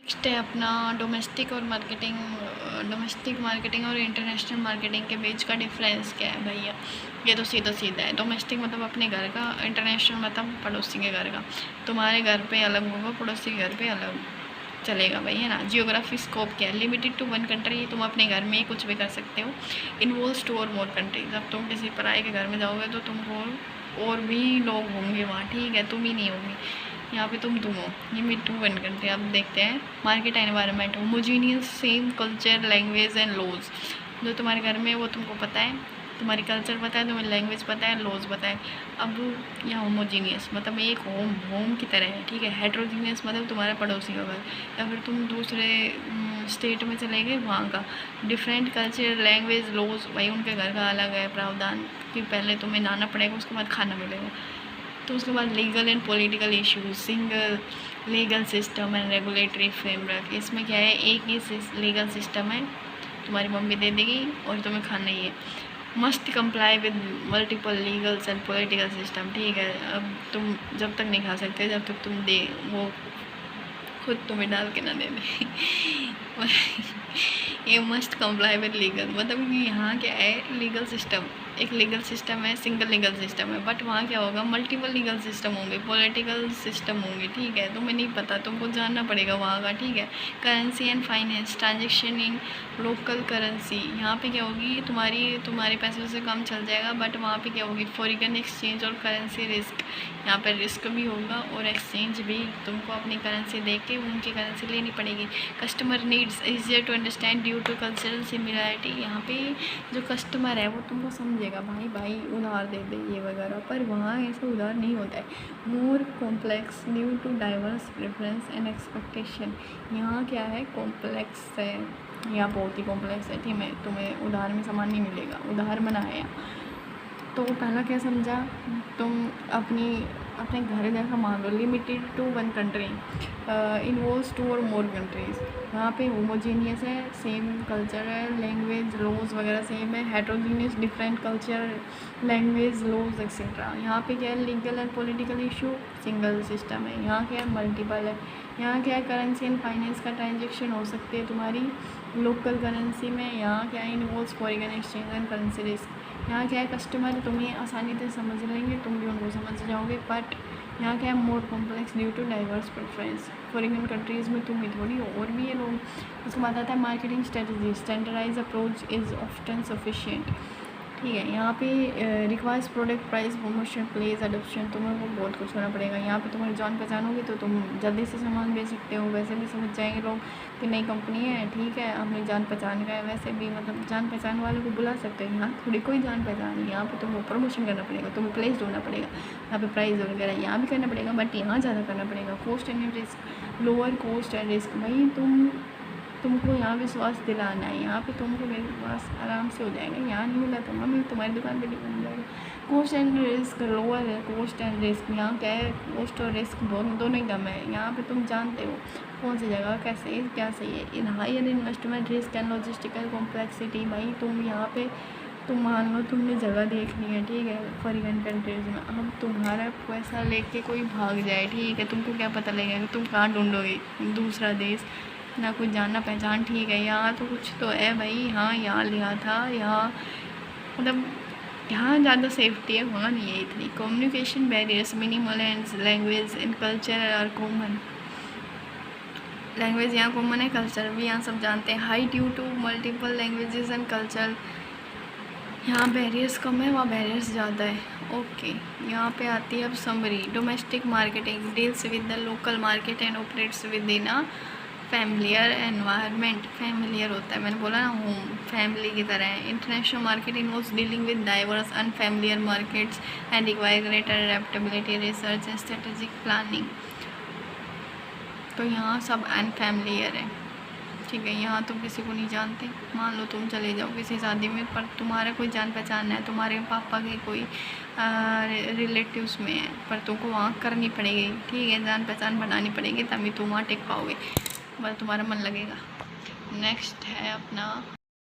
Next है अपना domestic marketing और इंटरनेशनल मार्केटिंग के बीच का डिफरेंस क्या है भैया। ये तो सीधा सीधा है। डोमेस्टिक मतलब अपने घर का, इंटरनेशनल मतलब पड़ोसी के घर का। तुम्हारे घर पे अलग होगा, पड़ोसी के घर पे अलग चलेगा भाई, है ना। जियोग्राफी स्कोप क्या है, लिमिटेड टू वन कंट्री। तुम अपने घर में ही कुछ भी कर सकते हो। Involves two or more country. जब तुम किसी पराये के घर में जाओगे तो तुमको और भी लोग होंगे वहाँ, ठीक है, तुम ही नहीं होगी। यहाँ पे तुम हो। Limit to one country. अब देखते हैं market environment. Homogeneous, same culture, language and laws. जो तुम्हारे घर में है वो तुमको पता है, तुम्हारी कल्चर पता है, तुम्हें लैंग्वेज पता है, लॉज पता है। अब यहाँ होमोजीनियस मतलब एक होम की तरह है, ठीक है। हेट्रोजीनियस मतलब तुम्हारे पड़ोसी का घर, या फिर तुम दूसरे स्टेट में चले गए, वहाँ का डिफरेंट कल्चर, लैंग्वेज, लॉज। भाई उनके घर का अलग है प्रावधान कि पहले तुम्हें नहाना पड़ेगा, उसके बाद खाना मिलेगा। तो उसके बाद legal and political issues, single legal system and regulatory framework. इसमें क्या है, एक ही लीगल सिस्टम है, तुम्हारी मम्मी दे देगी और तुम्हें खाना ही है। Must comply with multiple legal and political system, ठीक है। अब तुम जब तक नहीं खा सकते जब तक तुम दे वो खुद तुम्हें डाल के ना दे दे। ये मस्ट कंप्लाई विद लीगल मतलब कि यहाँ क्या है, लीगल सिस्टम, एक लीगल सिस्टम है, सिंगल लीगल सिस्टम है। बट वहाँ क्या होगा, मल्टीपल लीगल सिस्टम होंगे, पॉलिटिकल सिस्टम होंगे, ठीक है। तुम्हें नहीं पता, तुमको जानना पड़ेगा वहाँ का, ठीक है। Currency and finance, transaction in local currency. यहाँ पे क्या होगी, तुम्हारे पैसों से काम चल जाएगा। बट वहाँ पे क्या होगी, फॉरेन एक्सचेंज और करेंसी रिस्क। यहाँ पर रिस्क भी होगा और एक्सचेंज भी, तुमको अपनी करेंसी दे के उनकी करेंसी लेनी पड़ेगी। Customer needs easier to understand due to cultural similarity. यहाँ पे जो कस्टमर है वो तुमको समझेगा, भाई उधार दे दे ये वगैरह। पर वहाँ ऐसा उधार नहीं होता है। More complex due to diverse preference and expectation. यहाँ क्या है, कॉम्प्लेक्स है, यहाँ बहुत ही कॉम्प्लेक्स है, ठीक है। तुम्हें उधार में सामान नहीं मिलेगा, उधार मना है यहाँ। तो पहला क्या समझा, तुम अपने घर जैसा मान लो। Limited to one country, involves two or more countries. यहाँ पे होमोजीनियस है, सेम कल्चर है, लैंग्वेज, लॉज वगैरह सेम है। Heterogeneous, different culture, language, laws etcetera. यहाँ पे क्या है, legal and political issue, single system है। यहाँ क्या है, मल्टीपल है। यहाँ क्या है, करेंसी एंड फाइनेंस का ट्रांजेक्शन हो सकते हैं तुम्हारी लोकल करेंसी में। यहाँ क्या है, involves foreign exchange and currency risk. यहाँ क्या है, कस्टमर तुम्हें आसानी से समझ लेंगे, तुम भी उनको समझ जाओगे। बट यहाँ क्या है, more complex due to diverse preference. Foreign countries में तुम ही थोड़ी और भी ये लोग। उसके बाद आता है marketing strategy. Standardize approach is often sufficient, ठीक है। यहाँ पे requires product price promotion place adoption. तुम्हें वो बहुत कुछ होना पड़ेगा। यहाँ पे तुम्हारी जान पहचान होगी तो तुम जल्दी से सामान बेच सकते हो। वैसे भी समझ जाएंगे लोग कि नई कंपनी है, ठीक है, अपनी जान पहचान का है। वैसे भी मतलब जान पहचान वाले को बुला सकते हो। यहाँ थोड़ी कोई जान पहचान नहीं, यहाँ पे तुमको प्रमोशन करना पड़ेगा, तुम्हें प्लेस ढूंढना पड़ेगा। यहाँ पे प्राइस वगैरह यहाँ भी करना पड़ेगा, बट यहाँ ज़्यादा करना पड़ेगा। Cost and risk, lower cost and risk. भाई तुमको यहाँ विश्वास दिलाना है, यहाँ पे तुमको विश्वास आराम से हो जाएगा। यहाँ नहीं मिला तो मम्मी तुम्हारी दुकान पे नहीं बन जाएगा। कॉस्ट एंड रिस्क, लोअर है कॉस्ट एंड रिस्क। यहाँ क्या है, कॉस्ट और रिस्क दोनों ही कम है। यहाँ पे तुम जानते हो कौन सी जगह कैसे है, क्या सही है। In higher investment risk and logistical complexity. भाई तुम यहाँ पे तुम मान लो तुमने जगह देखनी है, ठीक है, फॉरेन कंट्रीज़ में। अब तुम्हारा पैसा लेके कोई भाग जाए, ठीक है, तुमको क्या पता लगेगा, तुम कहाँ ढूंढोगे दूसरा देश, ना कुछ जानना पहचान, ठीक है। यहाँ तो कुछ तो है भाई, हाँ यहाँ लिया था, यहाँ मतलब यहाँ ज़्यादा सेफ्टी है, वहाँ नहीं है इतनी। Communication barriers, minimal and language and culture are common. Language यहाँ कॉमन है, कल्चर भी यहाँ सब जानते हैं। High due to multiple languages and culture. यहाँ बैरियर्स कम है, वहाँ बैरियर्स ज़्यादा है। ओके, यहाँ पे आती है अब summary. Domestic marketing deals with the local market and operates with in a familiar environment. Familiar होता है, मैंने बोला ना, होम फैमिली की तरह है। International market involves dealing with diverse unfamiliar markets and require greater adaptability, research and strategic planning. तो यहाँ सब अनफैमिलियर है, ठीक है। यहाँ तुम किसी को नहीं जानते। मान लो तुम चले जाओ किसी शादी में, पर तुम्हारा कोई जान पहचान है, तुम्हारे पापा के कोई रिलेटिव्स में है, पर तुमको वहाँ करनी पड़ेगी, ठीक है, जान पहचान बनानी पड़ेगी, तभी तुम वहाँ टिक पाओगे, बस तुम्हारा मन लगेगा। नेक्स्ट है अपना